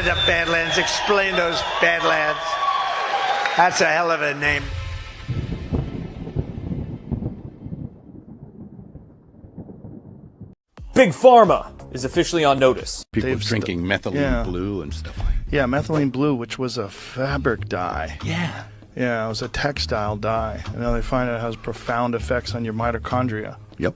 the Badlands. Explain those Badlands. That's a hell of a name. Big Pharma is officially on notice. People drinking methylene blue and stuff like that. Yeah, methylene blue, which was a fabric dye. Yeah. Yeah, it was a textile dye. And now they find it has profound effects on your mitochondria. Yep.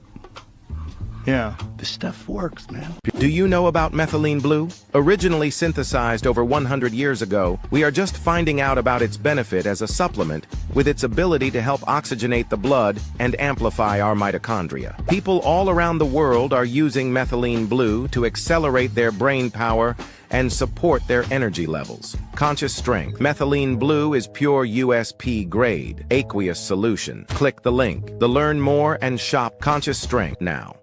Yeah. This stuff works, man. Do you know about methylene blue? Originally synthesized over 100 years ago, we are just finding out about its benefit as a supplement with its ability to help oxygenate the blood and amplify our mitochondria. People all around the world are using methylene blue to accelerate their brain power and support their energy levels. Conscious Strength. Methylene blue is pure USP grade, aqueous solution. Click the link to learn more and shop Conscious Strength now.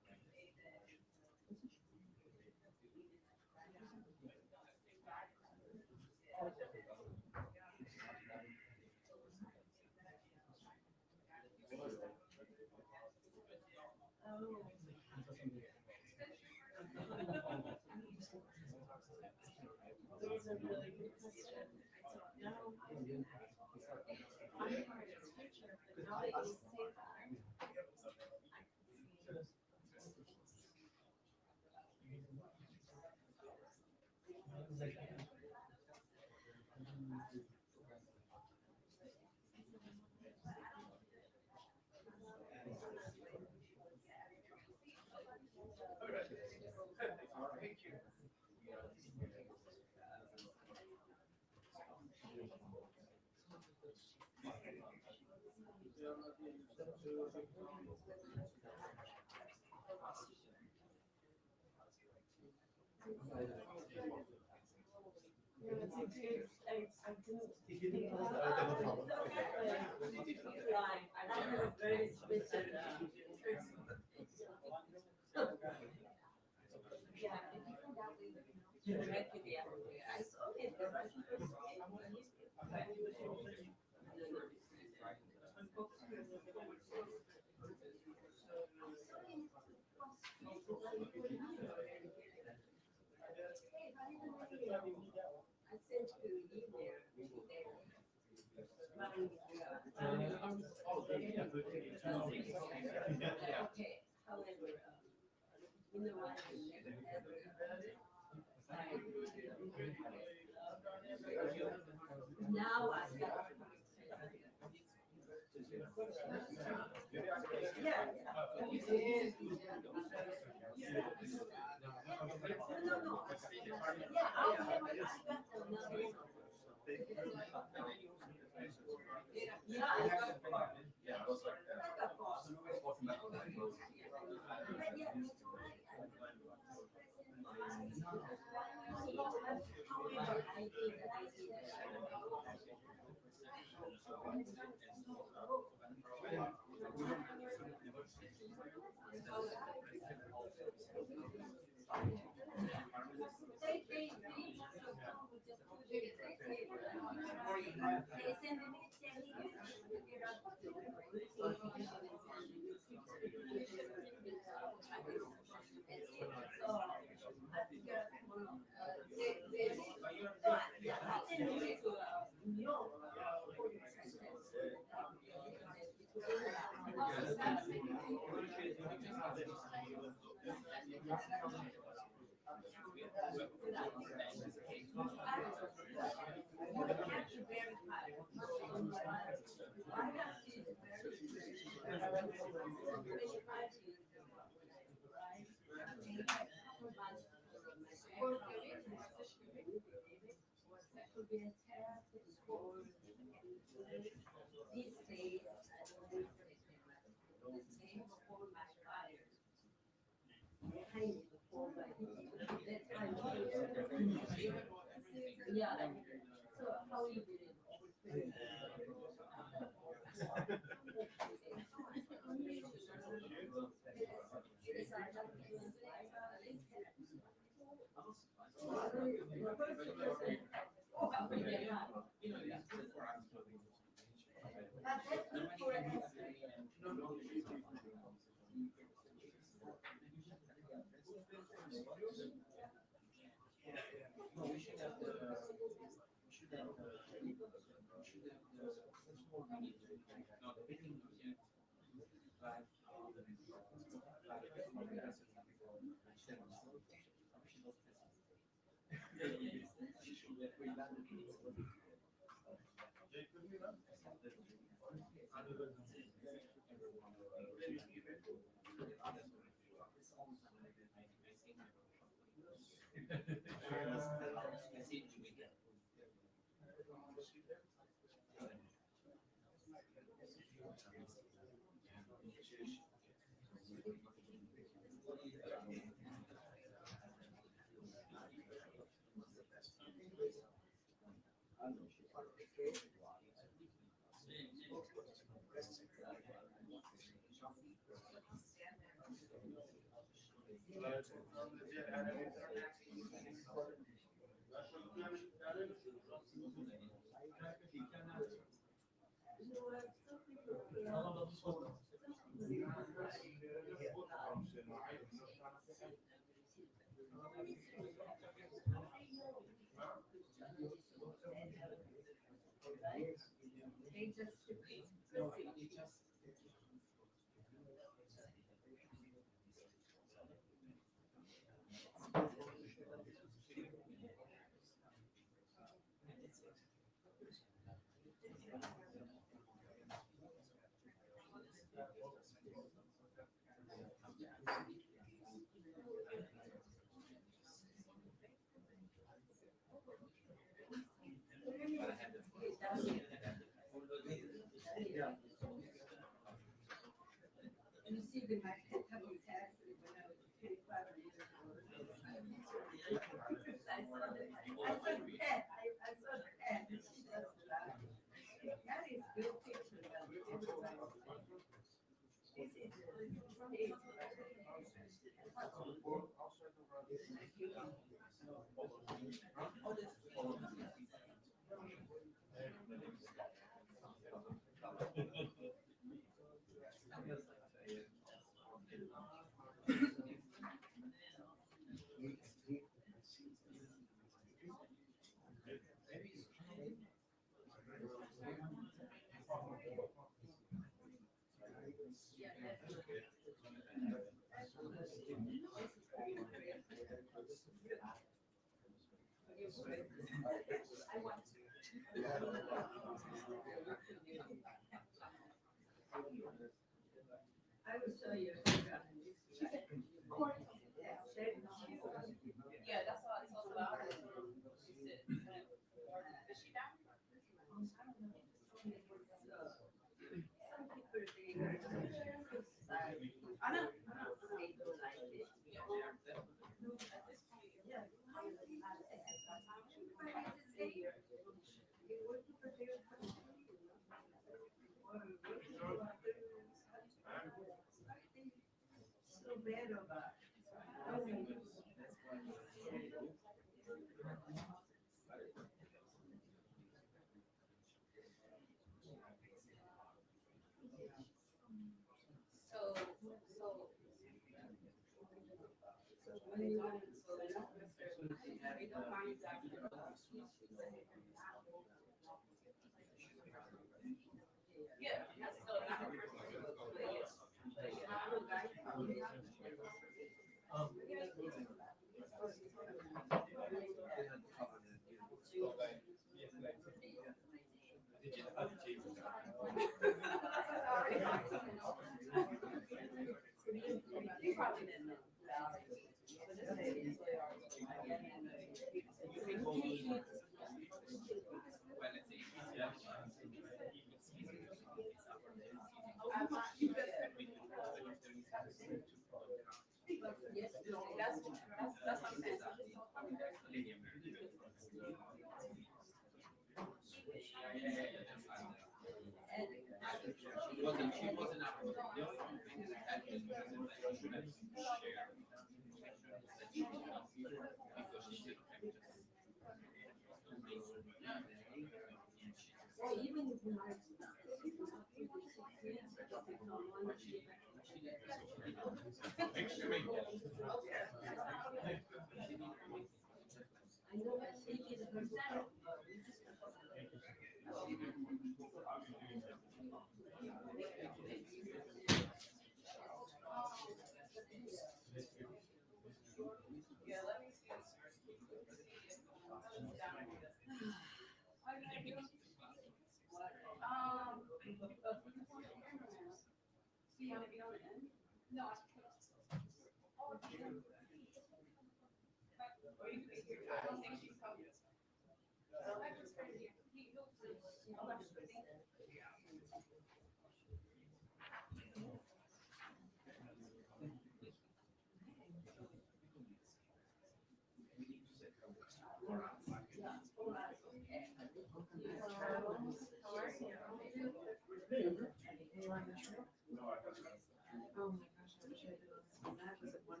Oh my gosh, I wish I had done this one.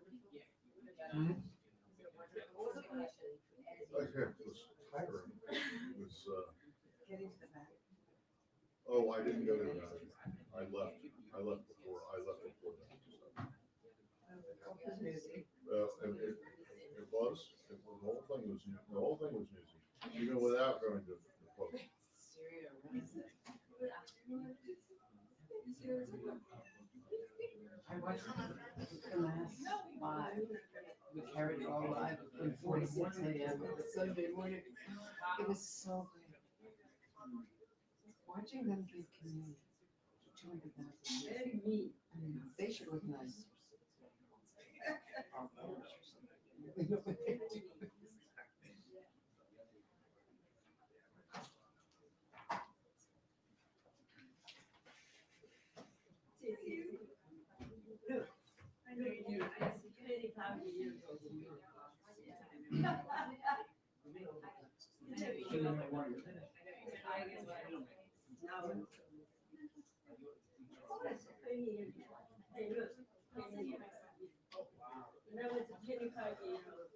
That was it wonderful? Okay, it was tiring. It was, Getting to the back. oh, I didn't go to that. I left before that. It was, the whole thing was newsy, even without going to the post. Syria, I watched the last live. We carried it all live from 4 to 6 a.m. on Sunday morning. It was so great. Watching them give communion to 200,000 people. I mean, they should recognize our voters or something. They know what they're doing. I know you, I see 25 years old. Hey, look. And I was a 25-year-old.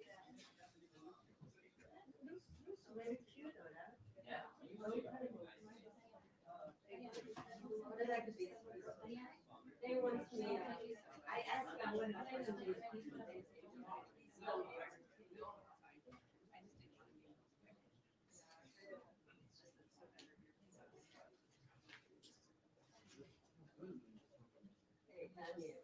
Looks very cute, though, huh? Yeah. What did I do? They want me, I asked them what happened to these people. They say, no. Hey, Tammy.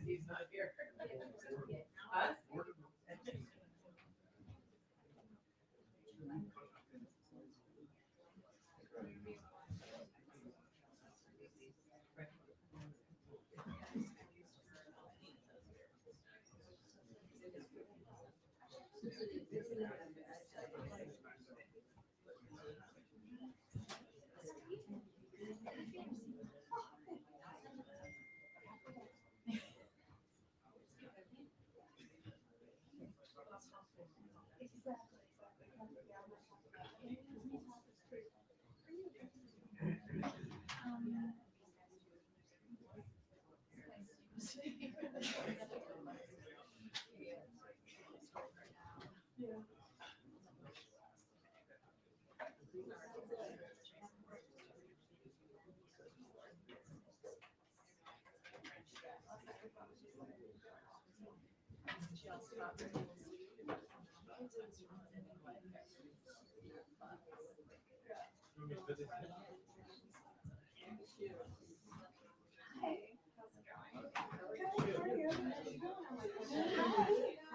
He's not here. Huh?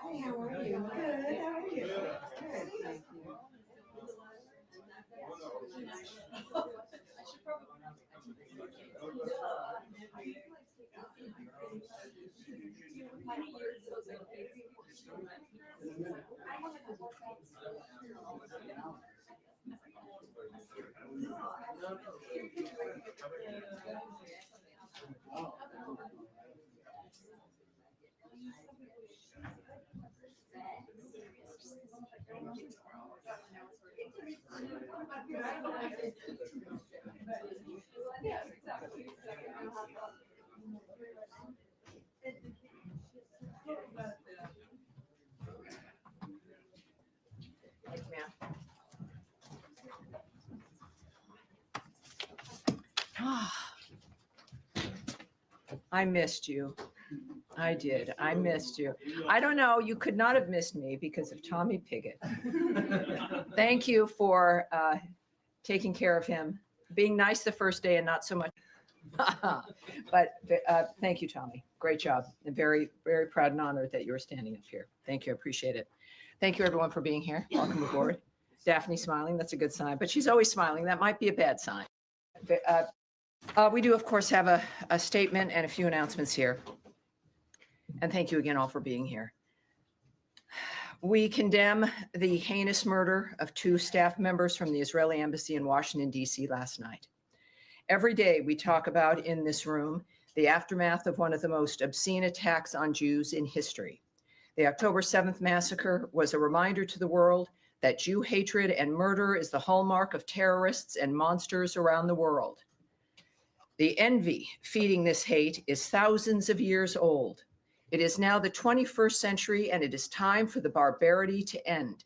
Hi, how are you? Good, how are you? Good, thank you. I missed you. I did. I missed you. I don't know. You could not have missed me because of Tommy Pigott. Thank you for taking care of him, being nice the first day and not so much. But thank you, Tommy. Great job. And very, very proud and honored that you were standing up here. Thank you. I appreciate it. Thank you, everyone, for being here. Welcome aboard. Daphne smiling. That's a good sign. But she's always smiling. That might be a bad sign. We do, of course, have a statement and a few announcements here. And thank you again all for being here. We condemn the heinous murder of 2 staff members from the Israeli embassy in Washington, D.C. last night. Every day we talk about in this room the aftermath of one of the most obscene attacks on Jews in history. The October 7th massacre was a reminder to the world that Jew hatred and murder is the hallmark of terrorists and monsters around the world. The envy feeding this hate is thousands of years old. It is now the 21st century, and it is time for the barbarity to end.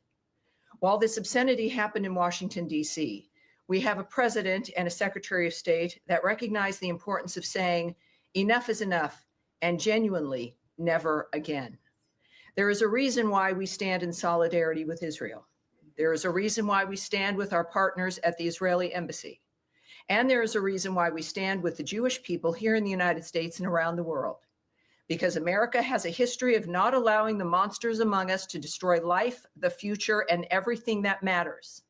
While this obscenity happened in Washington, D.C., we have a president and a secretary of state that recognize the importance of saying enough is enough and genuinely never again. There is a reason why we stand in solidarity with Israel. There is a reason why we stand with our partners at the Israeli embassy. And there is a reason why we stand with the Jewish people here in the United States and around the world. Because America has a history of not allowing the monsters among us to destroy life, the future, and everything that matters.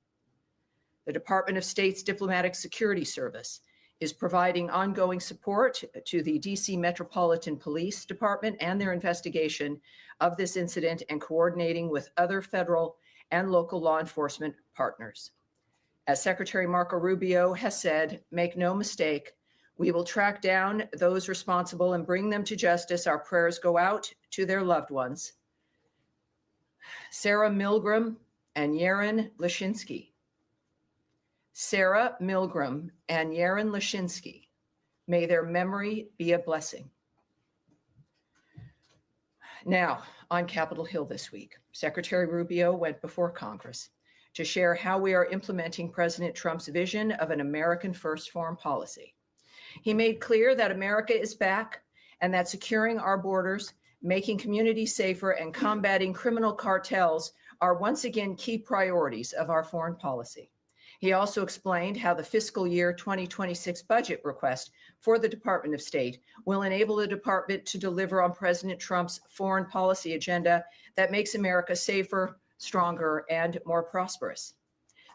The Department of State's Diplomatic Security Service is providing ongoing support to the DC Metropolitan Police Department and their investigation of this incident and coordinating with other federal and local law enforcement partners. As Secretary Marco Rubio has said, make no mistake, we will track down those responsible and bring them to justice. Our prayers go out to their loved ones. Sarah Milgram and Yaron Lashinsky. Sarah Milgram and Yaron Lashinsky. May their memory be a blessing. Now, on Capitol Hill this week, Secretary Rubio went before Congress to share how we are implementing President Trump's vision of an American first foreign policy. He made clear that America is back and that securing our borders, making communities safer, and combating criminal cartels are once again key priorities of our foreign policy. He also explained how the fiscal year 2026 budget request for the Department of State will enable the department to deliver on President Trump's foreign policy agenda that makes America safer, stronger, and more prosperous.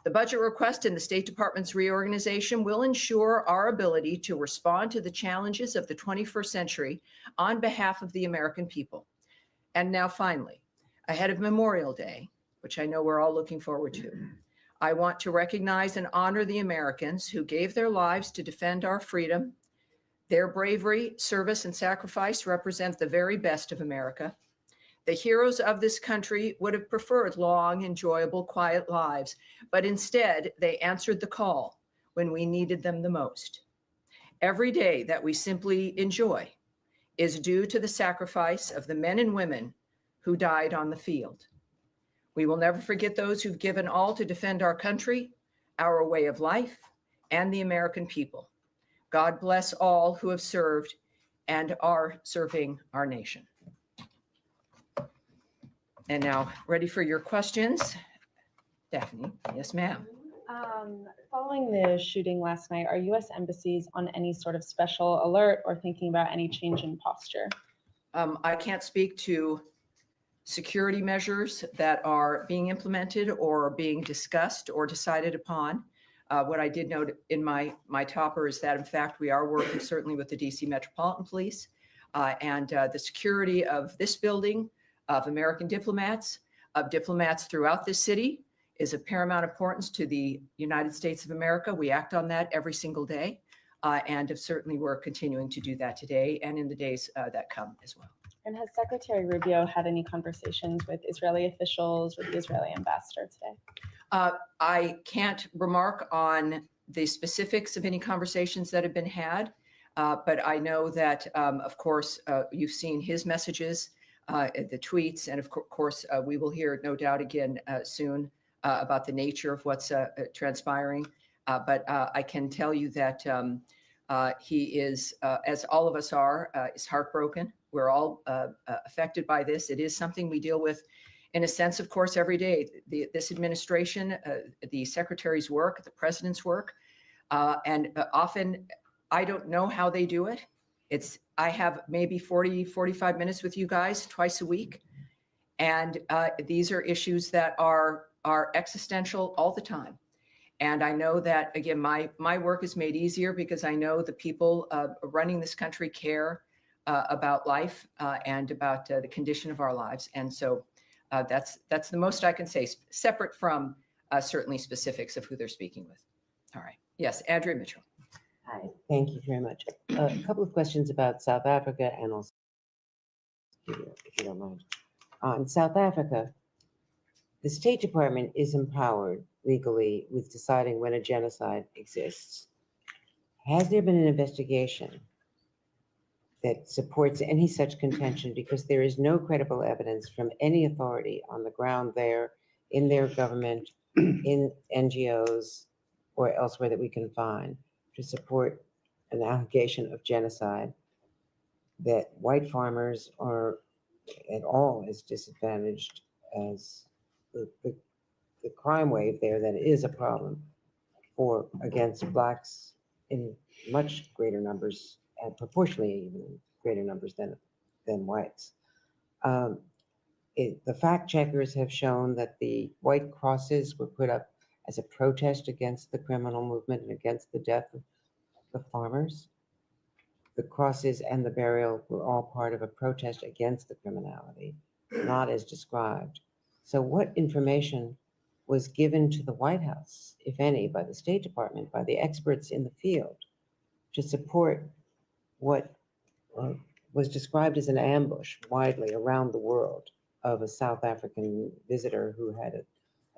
The budget request in the State Department's reorganization will ensure our ability to respond to the challenges of the 21st century on behalf of the American people. And now finally, ahead of Memorial Day, which I know we're all looking forward to, I want to recognize and honor the Americans who gave their lives to defend our freedom. Their bravery, service, and sacrifice represent the very best of America. The heroes of this country would have preferred long, enjoyable, quiet lives, but instead they answered the call when we needed them the most. Every day that we simply enjoy is due to the sacrifice of the men and women who died on the field. We will never forget those who've given all to defend our country, our way of life, and the American people. God bless all who have served and are serving our nation. And now, ready for your questions. Daphne, yes, ma'am. Following the shooting last night, are U.S. embassies on any sort of special alert or thinking about any change in posture? I can't speak to security measures that are being implemented or being discussed or decided upon. What I did note in my topper is that, in fact, we are working certainly with the DC Metropolitan Police and the security of this building, of American diplomats, of diplomats throughout this city is of paramount importance to the United States of America. We act on that every single day. And certainly we're continuing to do that today and in the days that come as well. And has Secretary Rubio had any conversations with Israeli officials or the Israeli ambassador today? I can't remark on the specifics of any conversations that have been had, but I know that, of course, you've seen his messages, the tweets, and of course, we will hear no doubt again soon about the nature of what's transpiring. But I can tell you that he is, as all of us are, is heartbroken. We're all affected by this. It is something we deal with, in a sense, of course, every day. This administration, the secretary's work, the president's work, and often I don't know how they do it. I have maybe 40, 45 minutes with you guys twice a week. And these are issues that are existential all the time. And I know that, again, my work is made easier because I know the people running this country care about life and about the condition of our lives. And so that's the most I can say, separate from certainly specifics of who they're speaking with. All right. Yes, Andrea Mitchell. Hi, thank you very much. A couple of questions about South Africa and also, if you don't mind. In South Africa, the State Department is empowered legally with deciding when a genocide exists. Has there been an investigation that supports any such contention? Because there is no credible evidence from any authority on the ground there, in their government, in NGOs, or elsewhere that we can find to support an allegation of genocide, that white farmers are at all as disadvantaged as the crime wave there that is a problem against blacks in much greater numbers and proportionally even greater numbers than whites. The fact checkers have shown that the white crosses were put up as a protest against the criminal movement and against the death of the farmers. The crosses and the burial were all part of a protest against the criminality, not as described. So what information was given to the White House, if any, by the State Department, by the experts in the field, to support what was described as an ambush widely around the world of a South African visitor who had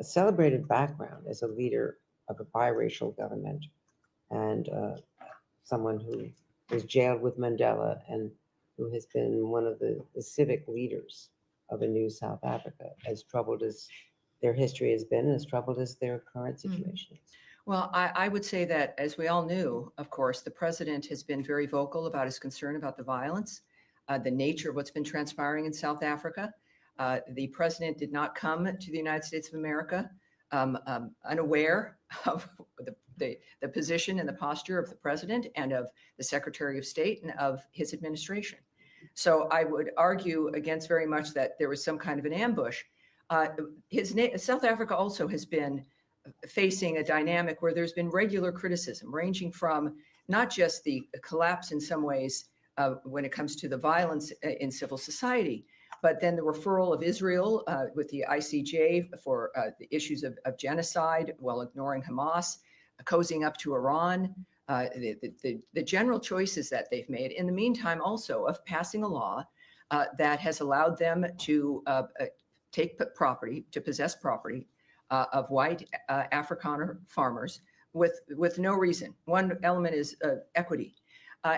a celebrated background as a leader of a biracial government and someone who was jailed with Mandela and who has been one of the civic leaders of a new South Africa, as troubled as their history has been, as troubled as their current situation is. Well, I would say that, as we all knew, of course, the president has been very vocal about his concern about the violence, the nature of what's been transpiring in South Africa. The president did not come to the United States of America unaware of the position and the posture of the president and of the Secretary of State and of his administration. So I would argue against very much that there was some kind of an ambush. South Africa also has been facing a dynamic where there's been regular criticism, ranging from not just the collapse in some ways when it comes to the violence in civil society, but then the referral of Israel with the ICJ for the issues of genocide while ignoring Hamas, cozying up to Iran, the general choices that they've made. In the meantime, also of passing a law that has allowed them to take property, to possess property of white Afrikaner farmers with no reason. One element is equity.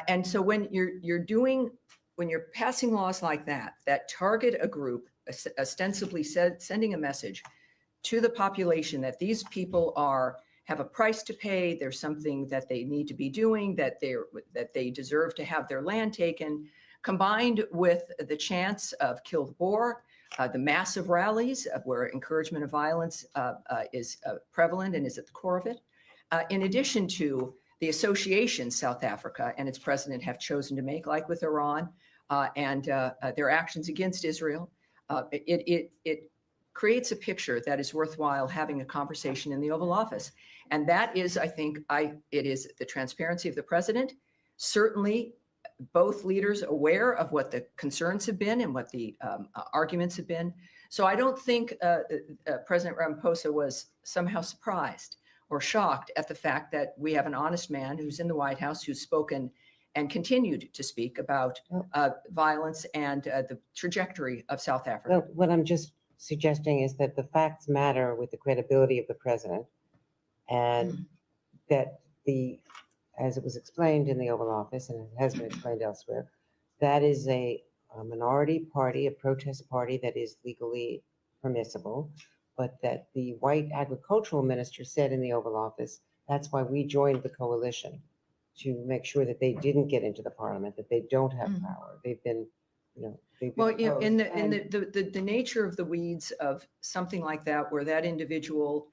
And so when you're passing laws like that target a group, ostensibly sending a message to the population that these people have a price to pay, there's something that they need to be doing, that they deserve to have their land taken, combined with the chance of kill the Boer, the massive rallies where encouragement of violence is prevalent and is at the core of it, in addition to the associations South Africa and its president have chosen to make, like with Iran and their actions against Israel. It creates a picture that is worthwhile having a conversation in the Oval Office. And that is, I think, it is the transparency of the president, certainly both leaders aware of what the concerns have been and what the arguments have been. So I don't think President Ramaphosa was somehow surprised or shocked at the fact that we have an honest man who's in the White House who's spoken and continued to speak about violence and the trajectory of South Africa. Well, what I'm just suggesting is that the facts matter with the credibility of the president, and that as it was explained in the Oval Office and it has been explained elsewhere, that is a minority party, a protest party that is legally permissible, but that the white agricultural minister said in the Oval Office, that's why we joined the coalition, to make sure that they didn't get into the parliament, that they don't have power. They've been, Well, in opposed. the nature of the weeds of something like that, where that individual,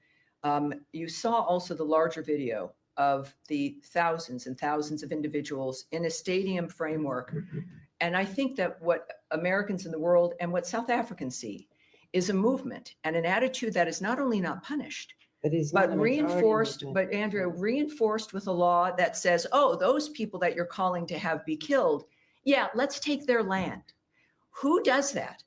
you saw also the larger video of the thousands and thousands of individuals in a stadium framework. And I think that what Americans in the world and what South Africans see is a movement and an attitude that is not only not punished, but reinforced, but Andrea, reinforced with a law that says, oh, those people that you're calling to have be killed, yeah, let's take their land. Who does that?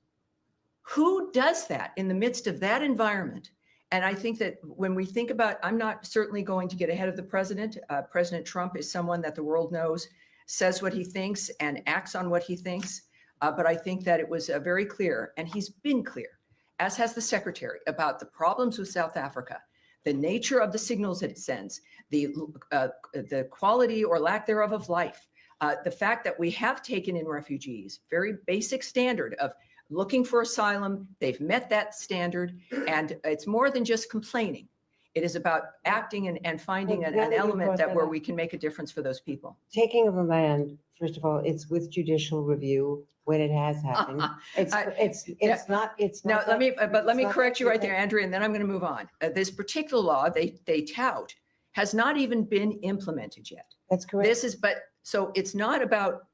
Who does that in the midst of that environment? And I think that when we think about, I'm not certainly going to get ahead of the president. President Trump is someone that the world knows, says what he thinks and acts on what he thinks. But I think that it was very clear, and he's been clear, as has the secretary, about the problems with South Africa, the nature of the signals that it sends, the quality or lack thereof of life, the fact that we have taken in refugees, very basic standard of looking for asylum. They've met that standard, and it's more than just complaining. It is about acting and finding an element where we can make a difference for those people. Taking of the land, first of all, it's with judicial review when it has happened. It's not. Now, let me correct you right there, Andrea, and then I'm going to move on. This particular law they tout has not even been implemented yet. That's correct. So it's not about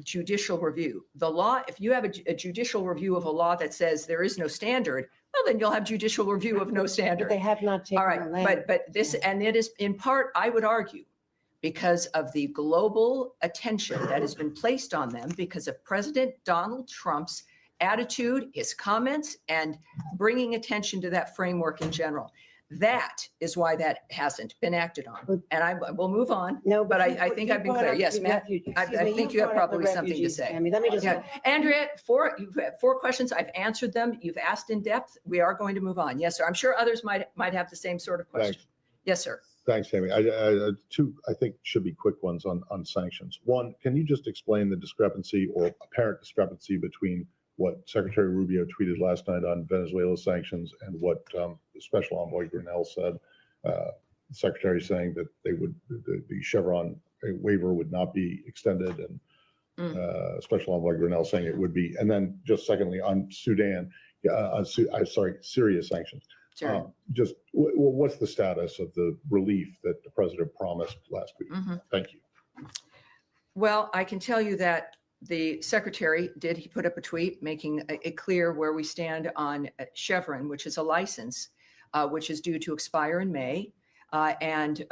judicial review. The law, if you have a judicial review of a law that says there is no standard, well, then you'll have judicial review of no standard. But they have not taken All right, the land. but this, and it is in part, I would argue, because of the global attention that has been placed on them because of President Donald Trump's attitude, his comments, and bringing attention to that framework in general. That is why that hasn't been acted on. And I will move on. No, but I think I've been clear. Yes, Matt, I think you have probably something to say. Tammy, let me just. Yeah. Andrea, you've had 4 questions. I've answered them. You've asked in depth. We are going to move on. Yes, sir. I'm sure others might have the same sort of question. Thanks. Yes, sir. Thanks, Tammy. Two, I think, should be quick ones on sanctions. One, can you just explain the discrepancy or apparent discrepancy between what Secretary Rubio tweeted last night on Venezuela sanctions and what Special Envoy Grinnell said? The Secretary saying that the Chevron waiver would not be extended, and Special Envoy Grinnell saying it would be. And then just secondly, on Syria sanctions. Sure. Just what's the status of the relief that the president promised last week? Thank you. Well, I can tell you that the secretary he put up a tweet making it clear where we stand on Chevron, which is a license, which is due to expire in May. And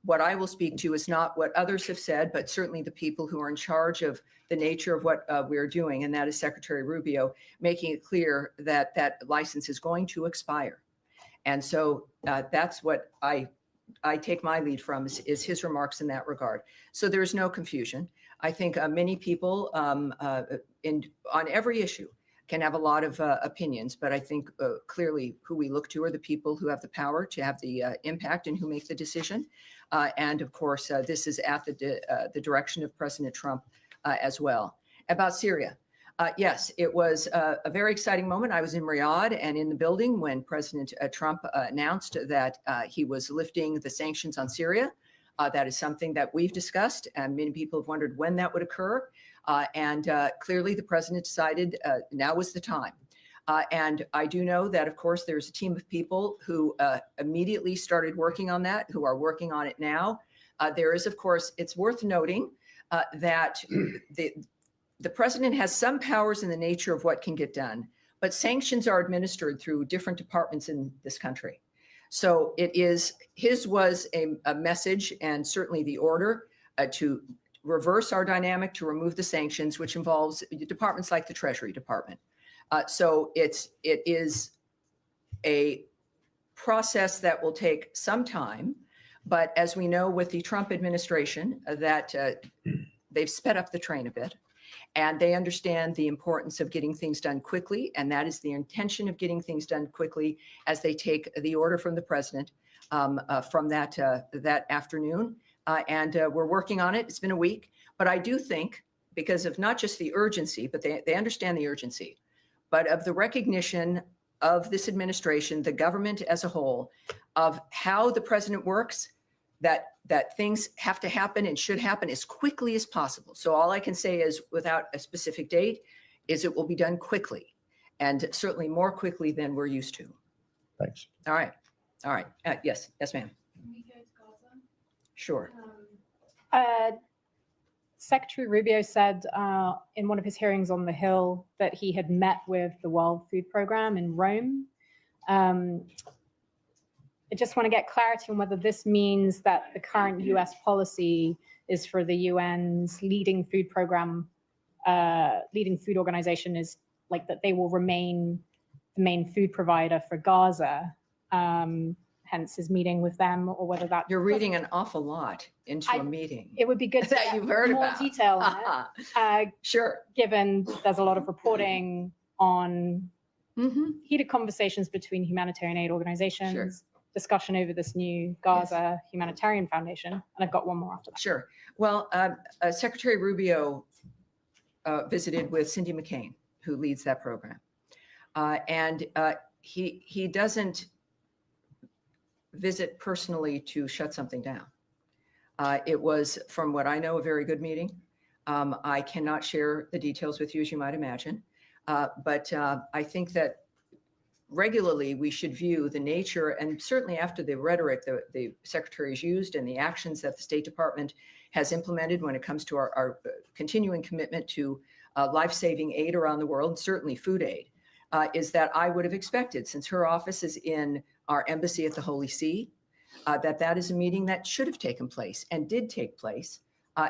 what I will speak to is not what others have said, but certainly the people who are in charge of the nature of what we're doing. And that is Secretary Rubio making it clear that that license is going to expire. And so that's what I take my lead from is his remarks in that regard. So there's no confusion. I think many people on every issue can have a lot of opinions, but I think clearly who we look to are the people who have the power to have the impact and who make the decision. And of course, this is at the direction of President Trump as well. About Syria. Yes, it was a very exciting moment. I was in Riyadh and in the building when President Trump announced that he was lifting the sanctions on Syria. That is something that we've discussed, and many people have wondered when that would occur. And clearly the president decided now was the time. And I do know that, of course, there's a team of people who immediately started working on that, who are working on it now. There is, of course, it's worth noting that the president has some powers in the nature of what can get done, but sanctions are administered through different departments in this country. So his was a message, and certainly the order to reverse our dynamic to remove the sanctions, which involves departments like the Treasury Department. So it is a process that will take some time, but as we know with the Trump administration, that they've sped up the train a bit, and they understand the importance of getting things done quickly, and that is the intention of getting things done quickly as they take the order from the president from that afternoon. And we're working on it. It's been a week, but I do think because of not just the urgency, but they understand the urgency, but of the recognition of this administration, the government as a whole, of how the president works, that things have to happen and should happen as quickly as possible. So all I can say is, without a specific date, is it will be done quickly, and certainly more quickly than we're used to. Thanks. All right. Yes, ma'am. Can we go to Gaza? Sure. Secretary Rubio said in one of his hearings on the Hill that he had met with the World Food Program in Rome. I just want to get clarity on whether this means that the current US policy is for the UN's leading food program, leading food organization is like that they will remain the main food provider for Gaza, hence his meeting with them, or whether that— You're reading an awful lot into a meeting. It would be good to that get you've heard more about. detail on it. Sure. Given there's a lot of reporting on heated conversations between humanitarian aid organizations, discussion over this new Gaza humanitarian foundation. And I've got one more after that. Sure. Well, Secretary Rubio visited with Cindy McCain, who leads that program. And he doesn't visit personally to shut something down. It was, from what I know, a very good meeting. I cannot share the details with you, as you might imagine. But I think that regularly we should view the nature, and certainly after the rhetoric the secretary's used and the actions that the State Department has implemented when it comes to our continuing commitment to life-saving aid around the world, and certainly food aid, is that I would have expected, since her office is in our embassy at the Holy See, that is a meeting that should have taken place and did take place.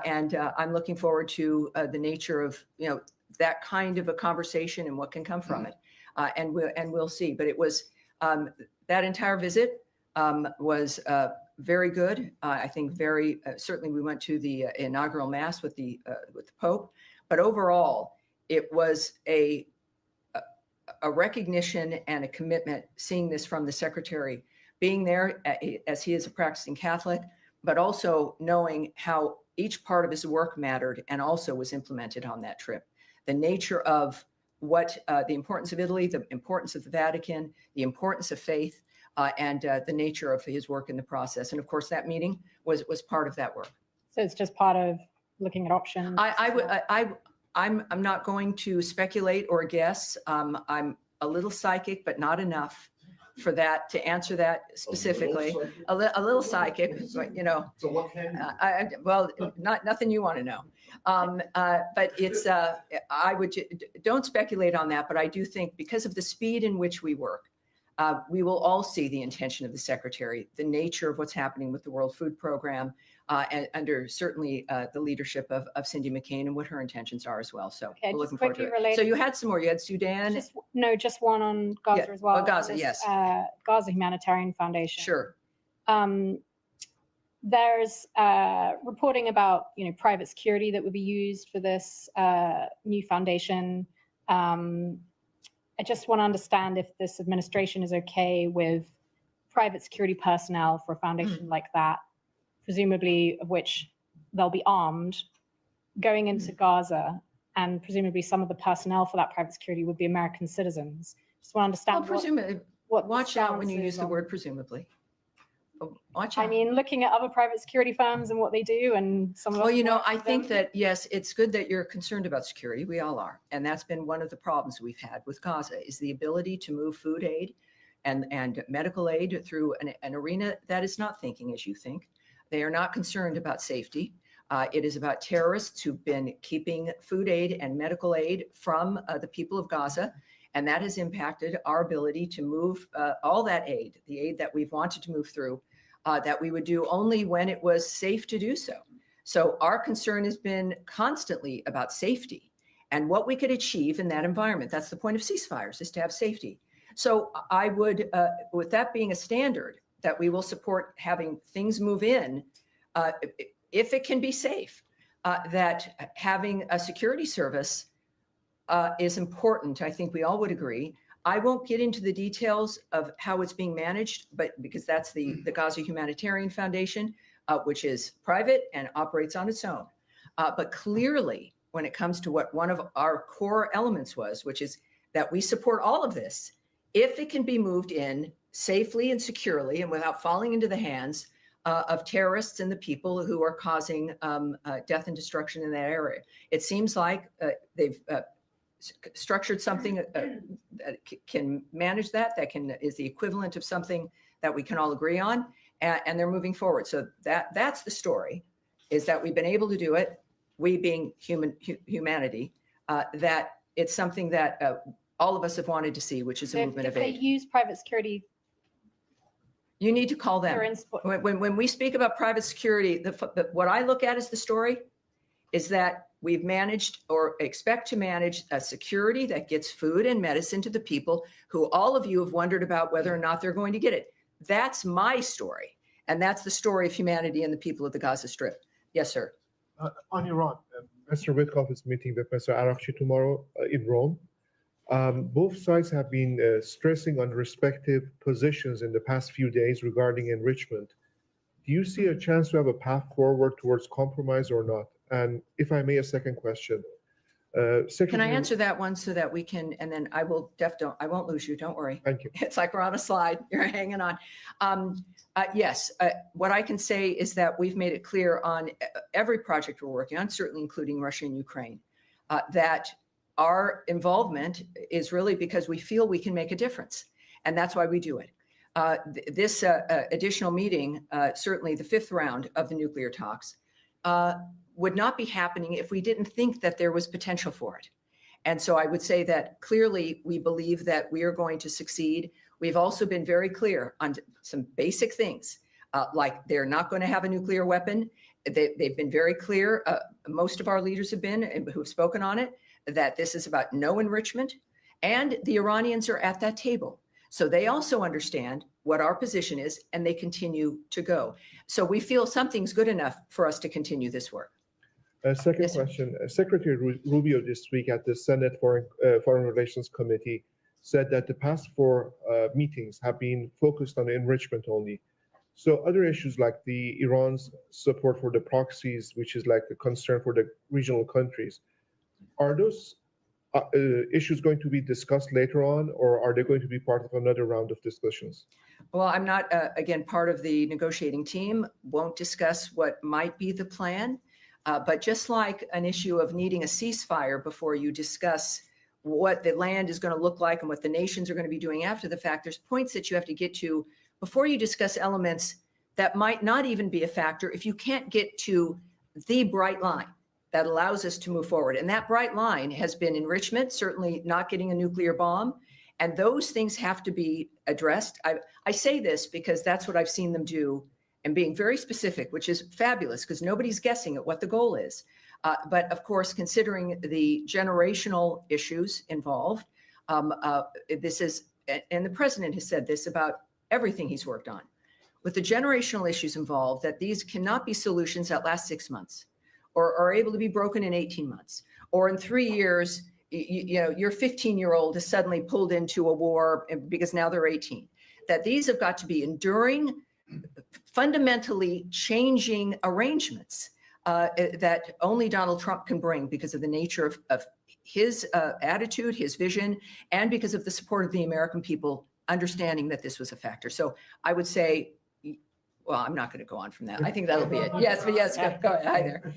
And I'm looking forward to the nature of that kind of a conversation and what can come from it. And we'll see. But it was that entire visit was very good. I think very certainly we went to the inaugural mass with the Pope, but overall it was a recognition and a commitment. Seeing this from the secretary, being there as he is a practicing Catholic, but also knowing how each part of his work mattered and also was implemented on that trip. The nature of what the importance of Italy, the importance of the Vatican, the importance of faith, and the nature of his work in the process. And of course, that meeting was part of that work. So it's just part of looking at options. I'm not going to speculate or guess. I'm a little psychic, but not enough for that to answer that specifically. A little psychic, but So what can well, nothing you want to know. But it's I would don't speculate on that. But I do think because of the speed in which we work, we will all see the intention of the secretary, the nature of what's happening with the World Food Program, and under certainly the leadership of Cindy McCain and what her intentions are as well. So Okay, we're just looking forward to quickly it. So you had some more. You had Sudan. Just one on Gaza Yeah, as well. oh, Gaza, This, yes. Gaza Humanitarian Foundation. Sure. There's reporting about private security that would be used for this new foundation. I just want to understand if this administration is okay with private security personnel for a foundation like that, presumably of which they'll be armed, going into Gaza, and presumably some of the personnel for that private security would be American citizens. Just want to understand. Well, presumably, what watch out when you stance use is the on— word presumably. Watch out. I mean, looking at other private security firms and what they do, and some of us Well, work I with think them. that, yes, it's good that you're concerned about security. We all are. And that's been one of the problems we've had with Gaza, is the ability to move food aid and medical aid through an arena that is not thinking as you think. They are not concerned about safety. It is about terrorists who've been keeping food aid and medical aid from the people of Gaza. And that has impacted our ability to move all that aid, the aid that we've wanted to move through, that we would do only when it was safe to do so. So our concern has been constantly about safety and what we could achieve in that environment. That's the point of ceasefires, is to have safety. So I would, with that being a standard, that we will support having things move in if it can be safe, that having a security service is important. I think we all would agree. I won't get into the details of how it's being managed, but because that's the Gaza Humanitarian Foundation, which is private and operates on its own. But clearly, when it comes to what one of our core elements was, which is that we support all of this, if it can be moved in safely and securely and without falling into the hands of terrorists and the people who are causing death and destruction in that area. It seems like they've structured something that can manage that is the equivalent of something that we can all agree on, and they're moving forward. So that's the story, is that we've been able to do it, we being humanity, that it's something that all of us have wanted to see, which is a movement of aid. If they use private security, you need to call them. they're in When we speak about private security, what I look at as the story is that we've managed or expect to manage a security that gets food and medicine to the people who all of you have wondered about whether or not they're going to get it. That's my story. And that's the story of humanity and the people of the Gaza Strip. Yes, sir. On Iran, Mr. Witkoff is meeting with Mr. Arakchi tomorrow in Rome. Both sides have been stressing on respective positions in the past few days regarding enrichment. Do you see a chance to have a path forward towards compromise or not? And if I may, a second question. Can I answer that one so that we can, and then I won't lose you, don't worry. Thank you. It's like we're on a slide, you're hanging on. Yes, what I can say is that we've made it clear on every project we're working on, certainly including Russia and Ukraine, that our involvement is really because we feel we can make a difference. And that's why we do it. This additional meeting, certainly the fifth round of the nuclear talks, would not be happening if we didn't think that there was potential for it. And so I would say that clearly we believe that we are going to succeed. We've also been very clear on some basic things, like they're not going to have a nuclear weapon. They've been very clear, most of our leaders have been, who've spoken on it, that this is about no enrichment. And the Iranians are at that table. So they also understand what our position is, and they continue to go. So we feel something's good enough for us to continue this work. Second question. Secretary Rubio this week at the Senate Foreign Relations Committee said that the past four meetings have been focused on enrichment only. So other issues like the Iran's support for the proxies, which is like a concern for the regional countries, are those issues going to be discussed later on, or are they going to be part of another round of discussions? Well, I'm not, again, part of the negotiating team, won't discuss what might be the plan. But just like an issue of needing a ceasefire before you discuss what the land is going to look like and what the nations are going to be doing after the fact, there's points that you have to get to before you discuss elements that might not even be a factor if you can't get to the bright line that allows us to move forward. And that bright line has been enrichment, certainly not getting a nuclear bomb. And those things have to be addressed. I say this because that's what I've seen them do, and being very specific, which is fabulous because nobody's guessing at what the goal is. But of course, considering the generational issues involved, this is, and the president has said this about everything he's worked on, with the generational issues involved, that these cannot be solutions that last 6 months or are able to be broken in 18 months, or in 3 years, you know, your 15-year-old is suddenly pulled into a war because now they're 18. That these have got to be enduring, fundamentally changing arrangements that only Donald Trump can bring because of the nature of his attitude, his vision, and because of the support of the American people understanding that this was a factor. So I would say, well, I'm not going to go on from that. I think that'll be it. Yes, but yes, go ahead. Hi there.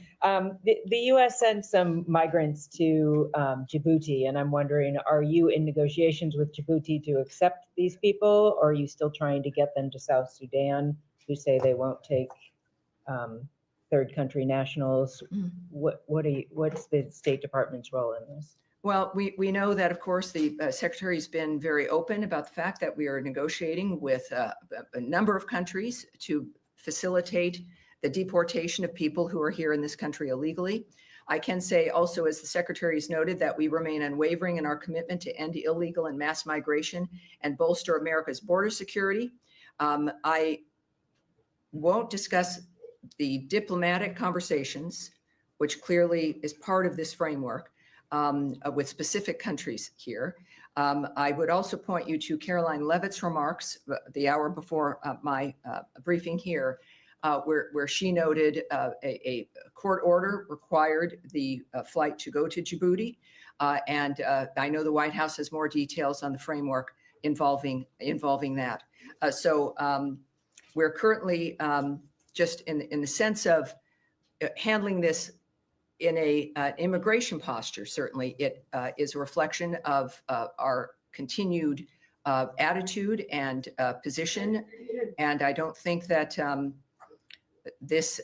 The U.S. sent some migrants to Djibouti, and I'm wondering, are you in negotiations with Djibouti to accept these people, or are you still trying to get them to South Sudan, who say they won't take third country nationals? What's the State Department's role in this? Well, we know that, of course, the Secretary's been very open about the fact that we are negotiating with a number of countries to facilitate the deportation of people who are here in this country illegally. I can say also, as the Secretary has noted, that we remain unwavering in our commitment to end illegal and mass migration and bolster America's border security. I won't discuss the diplomatic conversations, which clearly is part of this framework with specific countries here. I would also point you to Caroline Levitt's remarks the hour before my briefing here, where she noted a court order required the flight to go to Djibouti. And I know the White House has more details on the framework involving that. We're currently just in the sense of handling this in an immigration posture. Certainly, it is a reflection of our continued attitude and position. And I don't think that this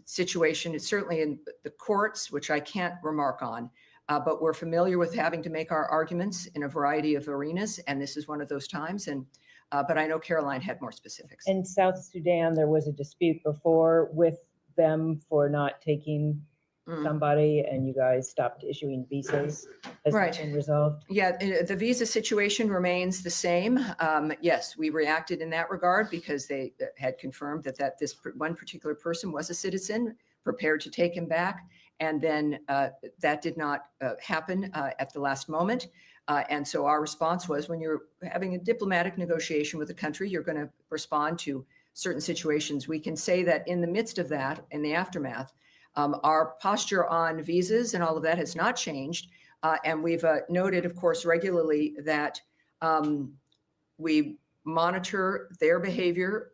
situation is certainly in the courts, which I can't remark on, but we're familiar with having to make our arguments in a variety of arenas, and this is one of those times. And but I know Caroline had more specifics. In South Sudan, there was a dispute before with them for not taking somebody, and you guys stopped issuing visas. Has that been resolved? Yeah, the visa situation remains the same. Yes, we reacted in that regard because they had confirmed that this one particular person was a citizen, prepared to take him back. And then that did not happen at the last moment. And so our response was, when you're having a diplomatic negotiation with a country, you're going to respond to certain situations. We can say that in the midst of that, in the aftermath, our posture on visas and all of that has not changed. And we've noted, of course, regularly that we monitor their behavior,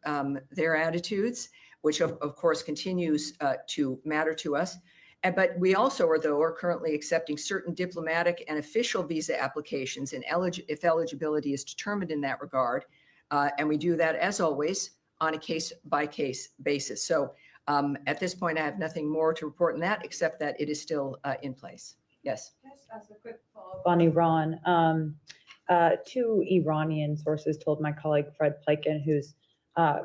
their attitudes, which of course continues to matter to us. But we also are currently accepting certain diplomatic and official visa applications and if eligibility is determined in that regard. And we do that, as always, on a case-by-case basis. So at this point, I have nothing more to report on that, except that it is still in place. Yes. Just as a quick follow-up on Iran, two Iranian sources told my colleague Fred Pleiken, who's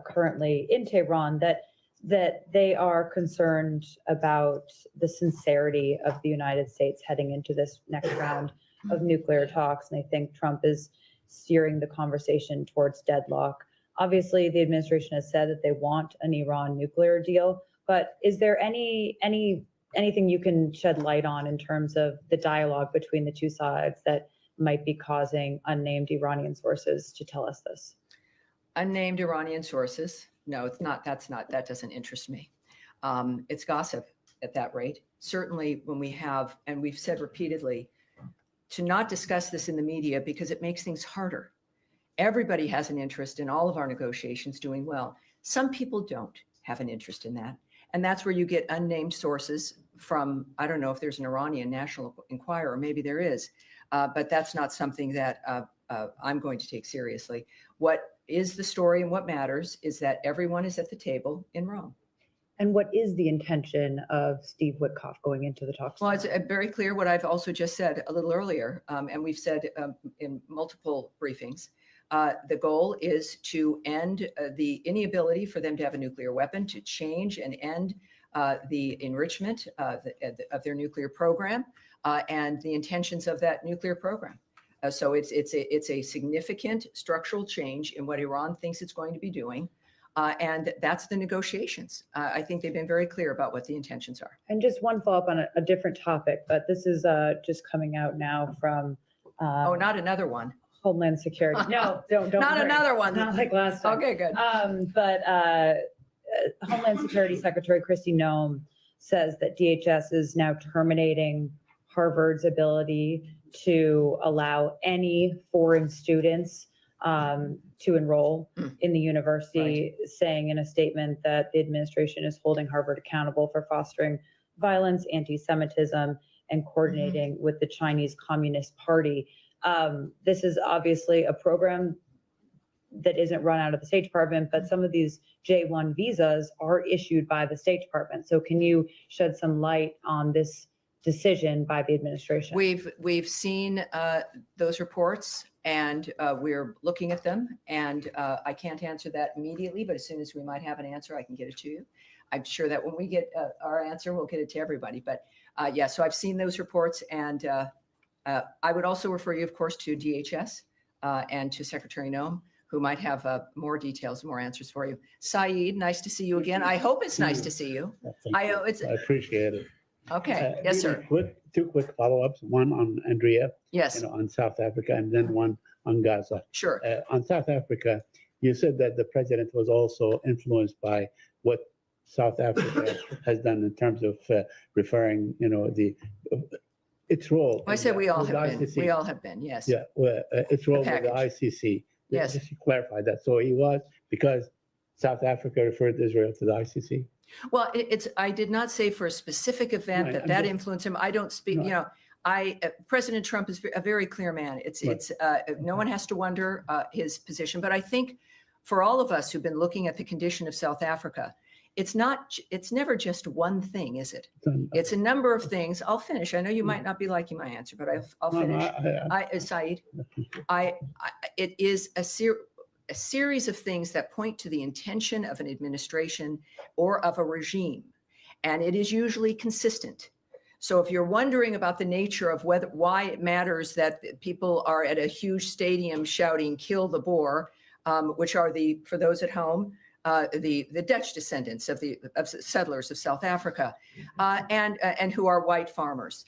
currently in Tehran, that they are concerned about the sincerity of the United States heading into this next round of nuclear talks. And they think Trump is steering the conversation towards deadlock. Obviously, the administration has said that they want an Iran nuclear deal, but is there anything you can shed light on in terms of the dialogue between the two sides that might be causing unnamed Iranian sources to tell us this? Unnamed Iranian sources? No, it's not. That doesn't interest me. It's gossip at that rate. Certainly when we have, and we've said repeatedly, to not discuss this in the media because it makes things harder. Everybody has an interest in all of our negotiations doing well. Some people don't have an interest in that. And that's where you get unnamed sources from, I don't know if there's an Iranian National Enquirer, maybe there is, but that's not something that I'm going to take seriously. What is the story and what matters is that everyone is at the table in Rome. And what is the intention of Steve Witkoff going into the talks? Well, it's very clear what I've also just said a little earlier, and we've said in multiple briefings. The goal is to end the inability for them to have a nuclear weapon, to change and end the enrichment of their nuclear program and the intentions of that nuclear program. So it's a significant structural change in what Iran thinks it's going to be doing. And that's the negotiations. I think they've been very clear about what the intentions are. And just one follow-up on a different topic, but this is just coming out now from... oh, not another one. Homeland Security. No, don't. Not worry. another one. Not like last time. Okay, good. But Homeland Security Secretary Kristi Noem says that DHS is now terminating Harvard's ability to allow any foreign students to enroll in the university, saying in a statement that the administration is holding Harvard accountable for fostering violence, anti-Semitism, and coordinating with the Chinese Communist Party. This is obviously a program that isn't run out of the State Department, but some of these J-1 visas are issued by the State Department. So can you shed some light on this decision by the administration? We've seen those reports, and we're looking at them. And I can't answer that immediately, but as soon as we might have an answer, I can get it to you. I'm sure that when we get our answer, we'll get it to everybody. But yeah, so I've seen those reports, and I would also refer you, of course, to DHS and to Secretary Noem, who might have more details, more answers for you. Saeed, nice to see you again. I hope it's nice to see you. I appreciate it. Okay. Yes, sir. Two quick follow-ups. One on Andrea. Yes. On South Africa, and then one on Gaza. Sure. On South Africa, you said that the president was also influenced by what South Africa has done in terms of referring, its role. I said we all have been. ICC. We all have been. Yes. Yeah. Well, its role with the ICC. Yes. Just to clarify that. So he was, because South Africa referred Israel to the ICC. Well, I did not say for a specific event that influenced him. I don't speak, President Trump is a very clear man. No one has to wonder his position. But I think for all of us who've been looking at the condition of South Africa, it's never just one thing, is it? It's a number of things. I'll finish. I know you might not be liking my answer, but I'll finish. Saeed, it is a series of things that point to the intention of an administration or of a regime, and it is usually consistent. So if you're wondering about the nature of why it matters that people are at a huge stadium shouting "Kill the Boer," which are for those at home, the Dutch descendants of settlers of South Africa, and who are white farmers.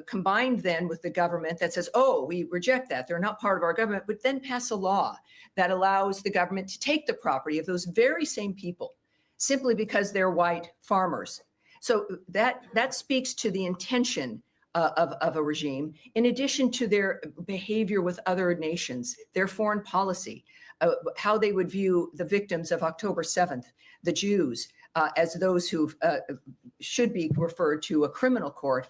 Combined then with the government that says, oh, we reject that, they're not part of our government, but then pass a law that allows the government to take the property of those very same people simply because they're white farmers. So that speaks to the intention of a regime, in addition to their behavior with other nations, their foreign policy, how they would view the victims of October 7th, the Jews, as those who should be referred to a criminal court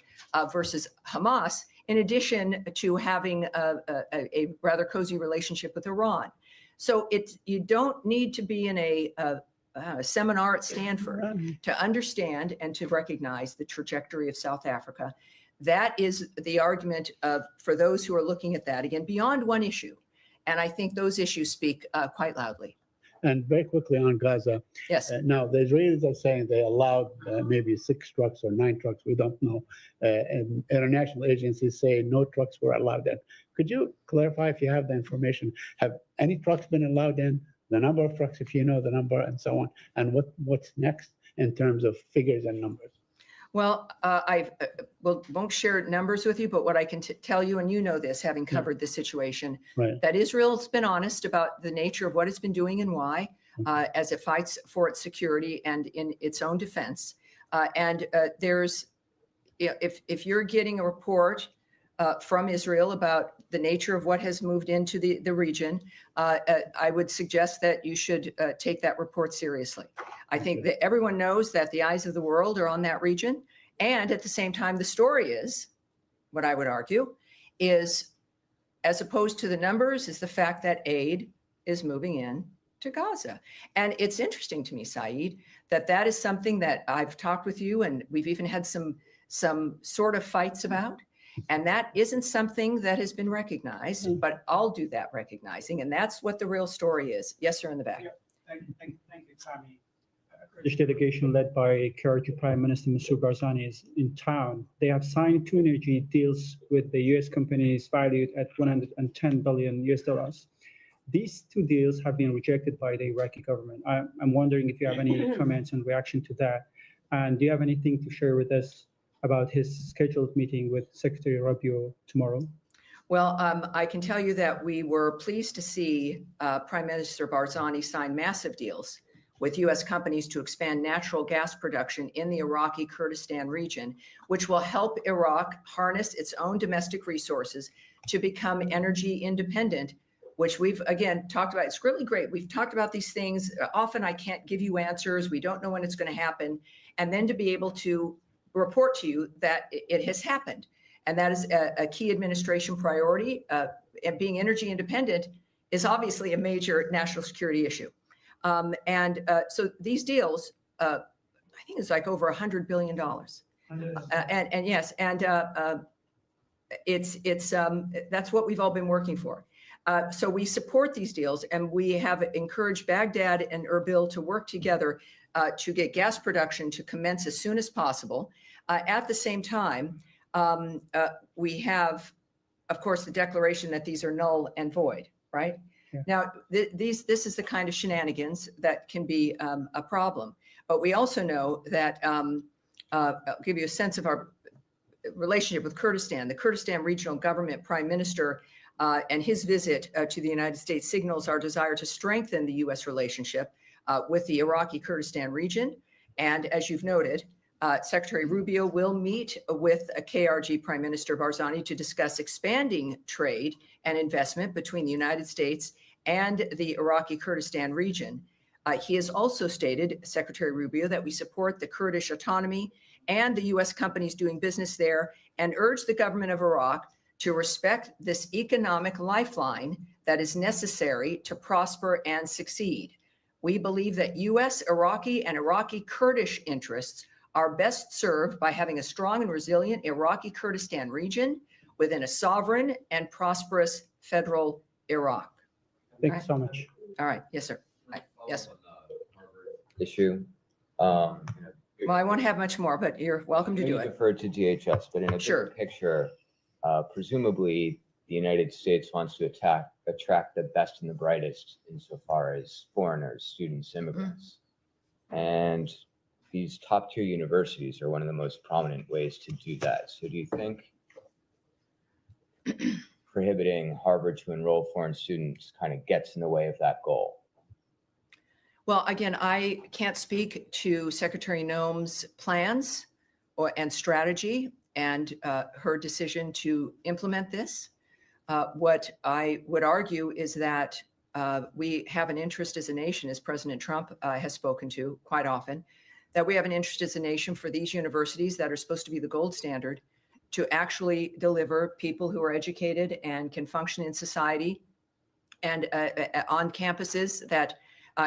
versus Hamas, in addition to having a rather cozy relationship with Iran. So you don't need to be in a seminar at Stanford to understand and to recognize the trajectory of South Africa. That is the argument for those who are looking at that, again, beyond one issue. And I think those issues speak quite loudly. And very quickly on Gaza. Yes. Now, the Israelis are saying they allowed maybe 6 trucks or 9 trucks, we don't know. And international agencies say no trucks were allowed in. Could you clarify, if you have the information, have any trucks been allowed in, the number of trucks, if you know the number, and so on, and what's next in terms of figures and numbers? Well, I won't share numbers with you, but what I can tell you, and you know this, having covered this situation, that Israel's been honest about the nature of what it's been doing and why, as it fights for its security and in its own defense. There's, if you're getting a report from Israel about the nature of what has moved into the region, I would suggest that you should take that report seriously. I think that everyone knows that the eyes of the world are on that region. And at the same time, the story is, what I would argue, is, as opposed to the numbers, is the fact that aid is moving in to Gaza. And it's interesting to me, Saeed, that is something that I've talked with you, and we've even had some sort of fights about. And that isn't something that has been recognized, but I'll do that recognizing. And that's what the real story is. Yes, sir, in the back. Yeah. Thank you, Tammy. Kurdish delegation led by Karachi Prime Minister Massoud Barzani is in town. They have signed 2 energy deals with the U.S. companies valued at $110 billion US. These 2 deals have been rejected by the Iraqi government. I'm wondering if you have any comments in reaction to that. And do you have anything to share with us about his scheduled meeting with Secretary Rubio tomorrow? Well, I can tell you that we were pleased to see Prime Minister Barzani sign massive deals with U.S. companies to expand natural gas production in the Iraqi Kurdistan region, which will help Iraq harness its own domestic resources to become energy independent, which we've, again, talked about. It's really great. We've talked about these things. Often I can't give you answers. We don't know when it's going to happen. And then to be able to report to you that it has happened. And that is a key administration priority. And being energy independent is obviously a major national security issue. So these deals, I think it's like over $100 billion. And yes, that's what we've all been working for. So we support these deals, and we have encouraged Baghdad and Erbil to work together to get gas production to commence as soon as possible. At the same time, we have, of course, the declaration that these are null and void, right? Yeah. Now, this is the kind of shenanigans that can be a problem. But we also know that, I'll give you a sense of our relationship with Kurdistan. The Kurdistan Regional Government Prime Minister and his visit to the United States signals our desire to strengthen the U.S. relationship with the Iraqi Kurdistan region. And as you've noted, Secretary Rubio will meet with KRG Prime Minister Barzani to discuss expanding trade and investment between the United States and the Iraqi Kurdistan region. He has also stated, Secretary Rubio, that we support the Kurdish autonomy and the U.S. companies doing business there, and urge the government of Iraq to respect this economic lifeline that is necessary to prosper and succeed. We believe that U.S., Iraqi, and Iraqi Kurdish interests are best served by having a strong and resilient Iraqi Kurdistan region within a sovereign and prosperous federal Iraq. Thank you so much. All right. Yes, sir. Right. Yes. Issue. Well, I won't have much more, but you're welcome to do it. Deferred to DHS, but in a Sure. big picture, presumably the United States wants to attract the best and the brightest insofar as foreigners, students, immigrants. And these top tier universities are one of the most prominent ways to do that. So do you think prohibiting Harvard to enroll foreign students kind of gets in the way of that goal? Well, again, I can't speak to Secretary Noem's plans and strategy and her decision to implement this. What I would argue is that we have an interest as a nation, as President Trump has spoken to quite often, that we have an interest as a nation for these universities that are supposed to be the gold standard to actually deliver people who are educated and can function in society and on campuses that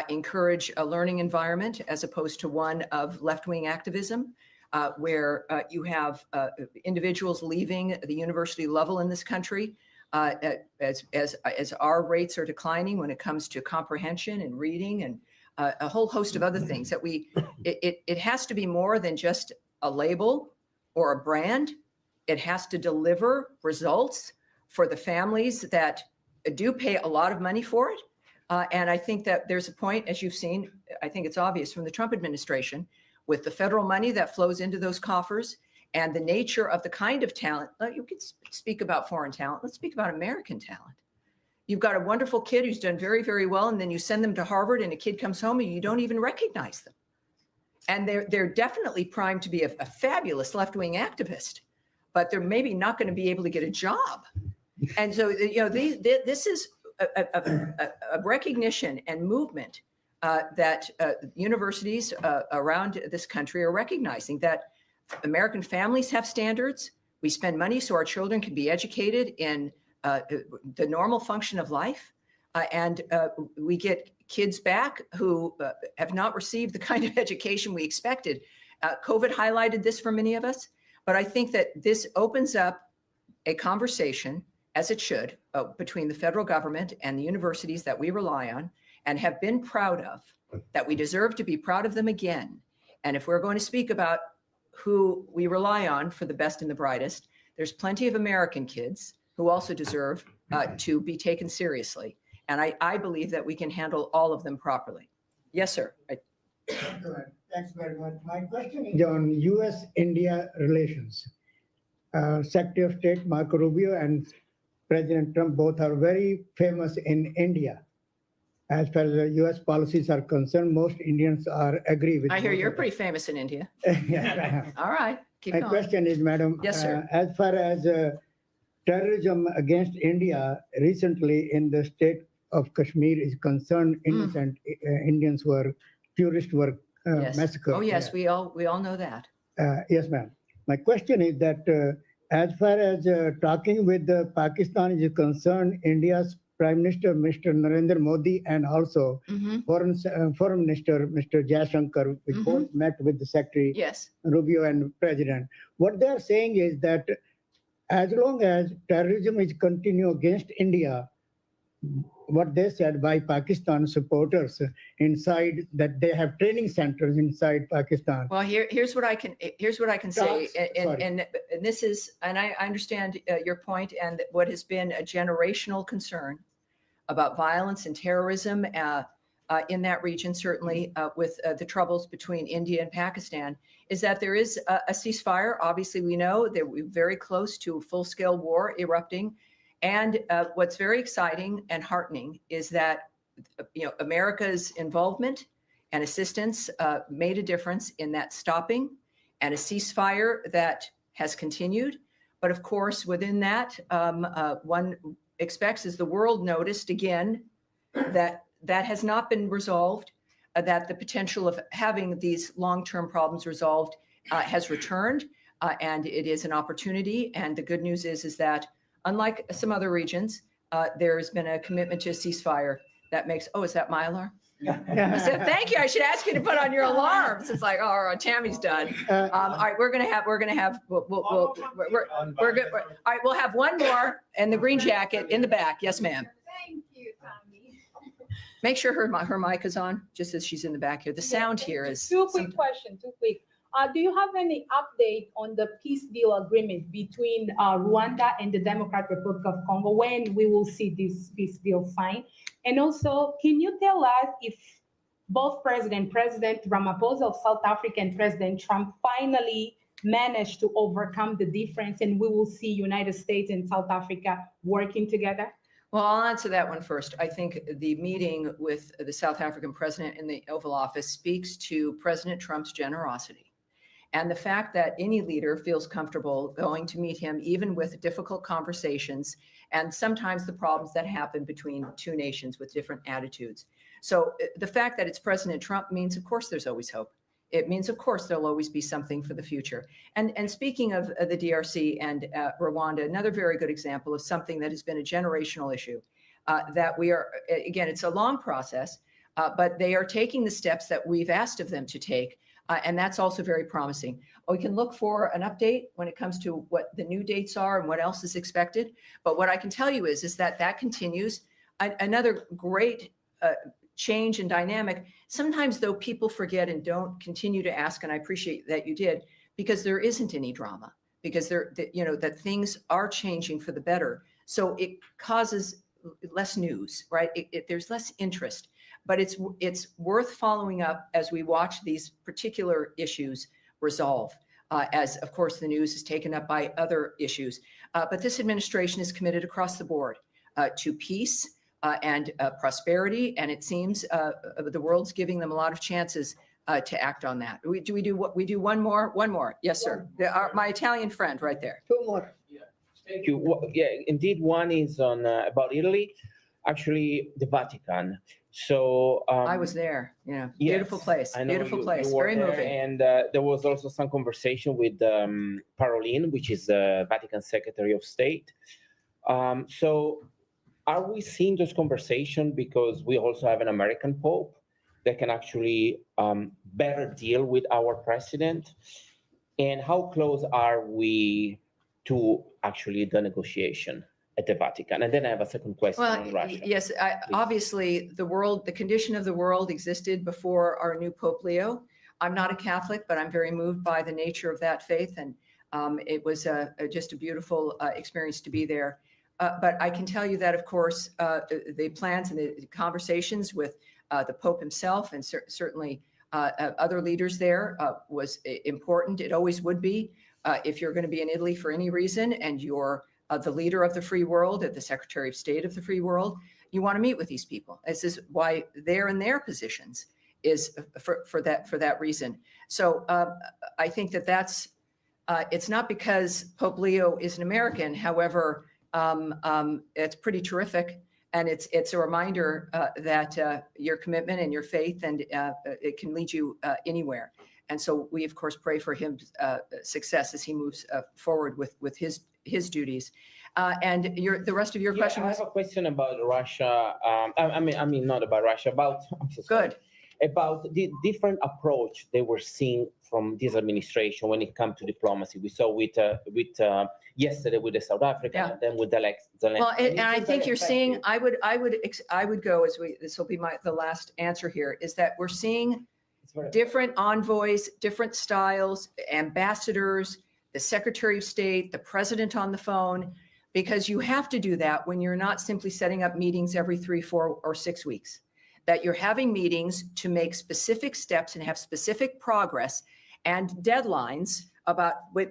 encourage a learning environment as opposed to one of left-wing activism, where you have individuals leaving the university level in this country as our rates are declining when it comes to comprehension and reading and a whole host of other things that it has to be more than just a label or a brand. It has to deliver results for the families that do pay a lot of money for it. And I think that there's a point, as you've seen, I think it's obvious from the Trump administration, with the federal money that flows into those coffers and the nature of the kind of talent. You can speak about foreign talent. Let's speak about American talent. You've got a wonderful kid who's done very, very well, and then you send them to Harvard and a kid comes home and you don't even recognize them. And they're definitely primed to be a fabulous left-wing activist, but they're maybe not going to be able to get a job. And so, this is a recognition and movement that universities around this country are recognizing that American families have standards. We spend money so our children can be educated in the normal function of life. And we get kids back who have not received the kind of education we expected. COVID highlighted this for many of us, but I think that this opens up a conversation, as it should, between the federal government and the universities that we rely on and have been proud of, that we deserve to be proud of them again. And if we're going to speak about who we rely on for the best and the brightest, there's plenty of American kids who also deserve to be taken seriously. And I believe that we can handle all of them properly. Yes, sir. Thanks very much. My question is on U.S.-India relations. Secretary of State Marco Rubio and President Trump both are very famous in India. As far as the U.S. policies are concerned, most Indians agree with. I hear you're pretty famous in India. Yes, I am. All right. Keep My going. question is, Madam, Yes, sir. as far as terrorism against India, recently in the state of Kashmir is concerned, innocent Indians tourists were Yes. massacred. Oh, yes, we all know that. Yes, ma'am. My question is that as far as talking with Pakistan is concerned, India's Prime Minister, Mr. Narendra Modi, and also Foreign Minister, Mr. Jaishankar, we both met with the Secretary Yes. Rubio and President. What they are saying is that as long as terrorism is continue against India, what they said by Pakistan supporters inside, that they have training centers inside Pakistan. Well, here's what I can say, Sorry. and this is, and I understand your point, and what has been a generational concern about violence and terrorism in that region, certainly with the troubles between India and Pakistan, is that there is a ceasefire. Obviously, we know that we're very close to a full-scale war erupting. And what's very exciting and heartening is that America's involvement and assistance made a difference in that stopping, and a ceasefire that has continued. But of course, within that, one expects, as the world noticed again, that has not been resolved, that the potential of having these long-term problems resolved has returned, and it is an opportunity. And the good news is that unlike some other regions, there's been a commitment to a ceasefire that makes, oh, is that my alarm? I said, thank you. I should ask you to put on your alarms. It's like, oh, Tammy's done. All right, we're gonna have, we're good. All right, we'll have one more in the green jacket in the back. Yes, ma'am. Thank you, Tammy. Make sure her mic is on, just as she's in the back here. The sound here is. Two quick questions, two quick. Do you have any update on the peace deal agreement between Rwanda and the Democratic Republic of Congo, when we will see this peace deal signed? And also, can you tell us if both President Ramaphosa of South Africa and President Trump finally managed to overcome the difference, and we will see United States and South Africa working together? Well, I'll answer that one first. I think the meeting with the South African president in the Oval Office speaks to President Trump's generosity. And the fact that any leader feels comfortable going to meet him, even with difficult conversations, and sometimes the problems that happen between two nations with different attitudes. So the fact that it's President Trump means, of course, there's always hope. It means, of course, there'll always be something for the future. And speaking of the DRC and Rwanda, another very good example of something that has been a generational issue, that we are, again, it's a long process, but they are taking the steps that we've asked of them to take. And that's also very promising. We can look for an update when it comes to what the new dates are and what else is expected. But what I can tell you is that continues. Another great change and dynamic. Sometimes, though, people forget and don't continue to ask, and I appreciate that you did, because there isn't any drama, because that things are changing for the better. So it causes less news, right? There's less interest. But it's worth following up as we watch these particular issues resolve, as, of course, the news is taken up by other issues. But this administration is committed across the board to peace and prosperity, and it seems the world's giving them a lot of chances to act on that. We do one more? One more. Yes, sir. My Italian friend right there. Two more. Thank you. Yeah, indeed, one is on about Italy, actually the Vatican. So I was there. Yeah, beautiful place. Beautiful place. Very moving. And there was also some conversation with Parolin, which is the Vatican Secretary of State. So are we seeing those conversations because we also have an American Pope that can actually better deal with our president? And how close are we to actually the negotiation at the Vatican? And then I have a second question on Russia. Yes, obviously the condition of the world existed before our new Pope Leo. I'm not a Catholic, but I'm very moved by the nature of that faith. And it was just a beautiful experience to be there. But I can tell you that, of course, the plans and the conversations with the Pope himself and certainly other leaders there was important. It always would be. If you're going to be in Italy for any reason and you're the leader of the free world, the Secretary of State of the free world, you want to meet with these people. This is why they're in their positions, is for that reason. So I think that's it's not because Pope Leo is an American. However, it's pretty terrific, and it's a reminder that your commitment and your faith and it can lead you anywhere. And so we, of course, pray for him success as he moves forward with his duties. And the rest of your question I was? have a question about Russia. I mean, not about Russia. I'm so sorry. Good. about the different approach they were seeing from this administration when it comes to diplomacy. We saw with yesterday with the South African, and then with the Zelensky. Well, and I think you're seeing, I would go as this will be the last answer here, is that we're seeing different envoys, different styles, ambassadors, the Secretary of State, the president on the phone, because you have to do that when you're not simply setting up meetings every 3, 4, or 6 weeks, that you're having meetings to make specific steps and have specific progress and deadlines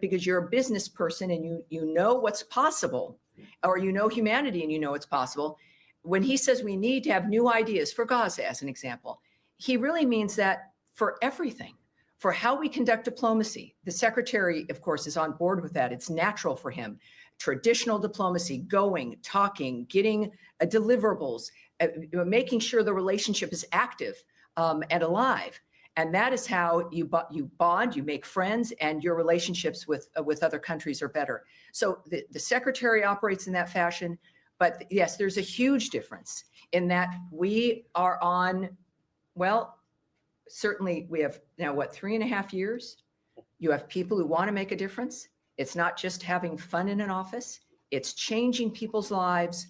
because you're a business person and you know what's possible, or you know humanity and you know it's possible. When he says we need to have new ideas for Gaza, as an example, he really means that for everything, for how we conduct diplomacy. The secretary, of course, is on board with that. It's natural for him. Traditional diplomacy, going, talking, getting deliverables, making sure the relationship is active and alive. And that is how you bond, you make friends, and your relationships with other countries are better. So the secretary operates in that fashion. But yes, there's a huge difference in that we are on, well, certainly we have now, 3.5 years? You have people who want to make a difference. It's not just having fun in an office. It's changing people's lives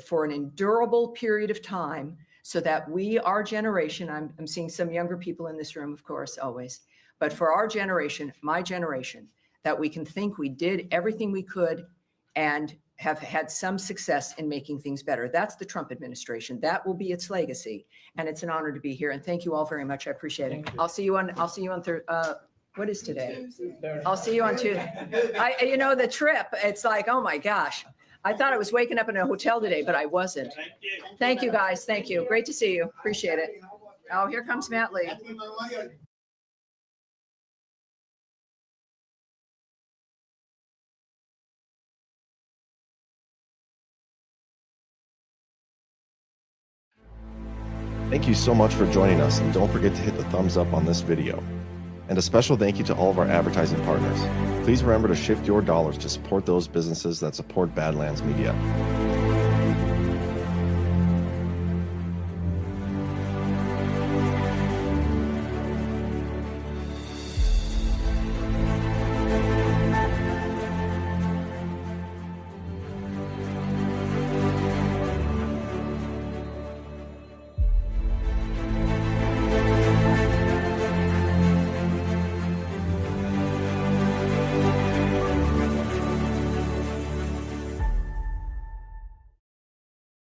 for an endurable period of time, so that our generation, I'm seeing some younger people in this room, of course, always, but for our generation, my generation, that we can think we did everything we could and have had some success in making things better. That's the Trump administration. That will be its legacy. And it's an honor to be here. And thank you all very much. I appreciate it. I'll see you on what is today? I'll see you on Tuesday. The trip, it's like, oh my gosh. I thought I was waking up in a hotel today, but I wasn't. Thank you, guys. Thank you. Great to see you. Appreciate it. Oh, here comes Matt Lee. Thank you so much for joining us, and don't forget to hit the thumbs up on this video. And a special thank you to all of our advertising partners. Please remember to shift your dollars to support those businesses that support Badlands Media.